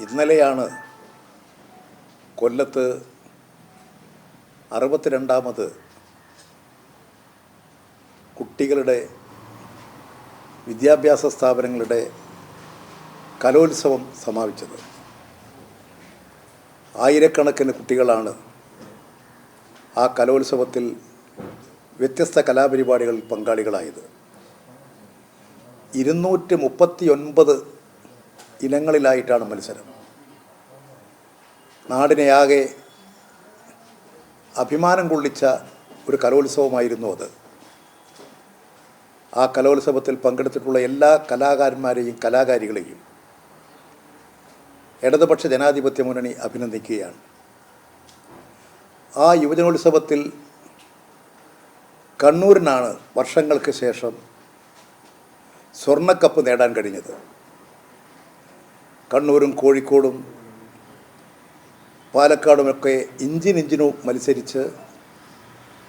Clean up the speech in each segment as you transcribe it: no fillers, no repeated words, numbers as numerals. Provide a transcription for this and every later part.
ഇന്നലെയാണ് കൊല്ലത്ത് 62ാമത് കുട്ടികളുടെ വിദ്യാഭ്യാസ സ്ഥാപനങ്ങളുടെ കലോത്സവം സമാപിച്ചത്. ആയിരക്കണക്കിന് കുട്ടികളാണ് ആ കലോത്സവത്തിൽ വ്യത്യസ്ത കലാപരിപാടികളിൽ പങ്കാളികളായത്. 239 ഇനങ്ങളിലായിട്ടാണ് മത്സരം. നാടിനെയാകെ അഭിമാനം കൊള്ളിച്ച ഒരു കലോത്സവമായിരുന്നു അത്. ആ കലോത്സവത്തിൽ പങ്കെടുത്തിട്ടുള്ള എല്ലാ കലാകാരന്മാരെയും കലാകാരികളെയും ഇടതുപക്ഷ ജനാധിപത്യ മുന്നണി അഭിനന്ദിക്കുകയാണ്. ആ യുവജനോത്സവത്തിൽ കണ്ണൂരിനാണ് വർഷങ്ങൾക്ക് ശേഷം സ്വർണ്ണക്കപ്പ് നേടാൻ കഴിഞ്ഞത്. കണ്ണൂരും കോഴിക്കോടും പാലക്കാടുമൊക്കെ ഇഞ്ചിനും മത്സരിച്ച്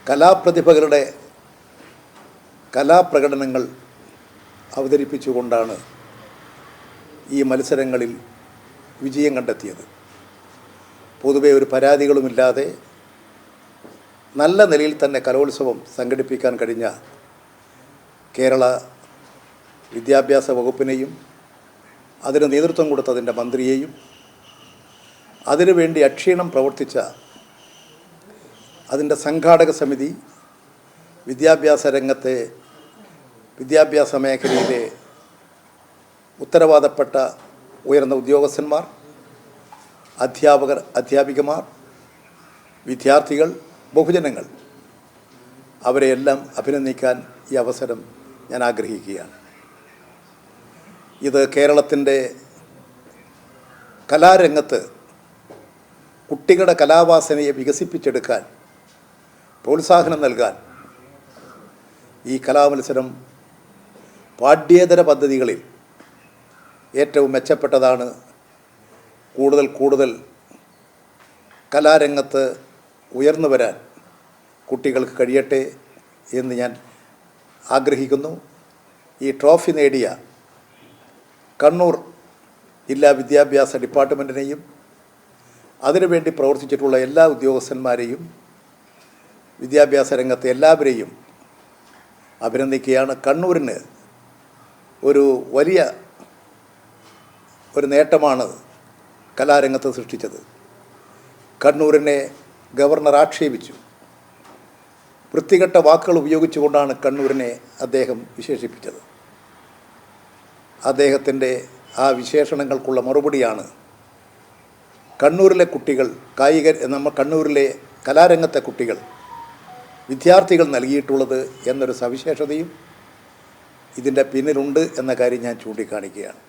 കലാപ്രതിഭകളുടെ കലാപ്രകടനങ്ങൾ അവതരിപ്പിച്ചുകൊണ്ടാണ് ഈ മത്സരങ്ങളിൽ വിജയം കണ്ടെത്തിയത്. പൊതുവെ ഒരു പരാതികളുമില്ലാതെ നല്ല നിലയിൽ തന്നെ കലോത്സവം സംഘടിപ്പിക്കാൻ കഴിഞ്ഞ കേരള വിദ്യാഭ്യാസ വകുപ്പിനെയും അതിന് നേതൃത്വം കൊടുത്തതിൻ്റെ മന്ത്രിയെയും അതിനുവേണ്ടി അക്ഷീണം പ്രവർത്തിച്ച അതിൻ്റെ സംഘാടക സമിതി, വിദ്യാഭ്യാസ മേഖലയിലെ ഉത്തരവാദപ്പെട്ട ഉയർന്ന ഉദ്യോഗസ്ഥന്മാർ, അധ്യാപകർ, അധ്യാപികമാർ, വിദ്യാർത്ഥികൾ, ബഹുജനങ്ങൾ, അവരെയെല്ലാം അഭിനന്ദിക്കാൻ ഈ അവസരം ഞാൻ ആഗ്രഹിക്കുകയാണ്. ഇത് കേരളത്തിൻ്റെ കലാരംഗത്ത് കുട്ടികളുടെ കലാവാസനയെ വികസിപ്പിച്ചെടുക്കാൻ, പ്രോത്സാഹനം നൽകാൻ ഈ കലാമത്സരം പാഠ്യേതര പദ്ധതികളിൽ ഏറ്റവും മെച്ചപ്പെട്ടതാണ്. കൂടുതൽ കലാരംഗത്ത് ഉയർന്നു വരാൻ കുട്ടികൾക്ക് കഴിയട്ടെ എന്ന് ഞാൻ ആഗ്രഹിക്കുന്നു. ഈ ട്രോഫി നേടിയ കണ്ണൂർ ജില്ലാ വിദ്യാഭ്യാസ ഡിപ്പാർട്ട്മെൻറ്റിനെയും അതിനുവേണ്ടി പ്രവർത്തിച്ചിട്ടുള്ള എല്ലാ ഉദ്യോഗസ്ഥന്മാരെയും വിദ്യാഭ്യാസ രംഗത്തെ എല്ലാവരെയും അഭിനന്ദിക്കുകയാണ്. കണ്ണൂരിന് ഒരു വലിയ നേട്ടമാണ് കലാരംഗത്ത് സൃഷ്ടിച്ചത്. കണ്ണൂരിനെ ഗവർണർ ആക്ഷേപിച്ചു. വൃത്തികെട്ട വാക്കുകൾ ഉപയോഗിച്ചുകൊണ്ടാണ് കണ്ണൂരിനെ അദ്ദേഹം വിശേഷിപ്പിച്ചത്. അദ്ദേഹത്തിൻ്റെ ആ വിശേഷണങ്ങൾക്കുള്ള മറുപടിയാണ് കണ്ണൂരിലെ കുട്ടികൾ, കണ്ണൂരിലെ കലാരംഗത്തെ കുട്ടികൾ, വിദ്യാർത്ഥികൾ നൽകിയിട്ടുള്ളത് എന്നൊരു സവിശേഷതയും ഇതിൻ്റെ പിന്നിലുണ്ട് എന്ന കാര്യം ഞാൻ ചൂണ്ടിക്കാണിക്കുകയാണ്.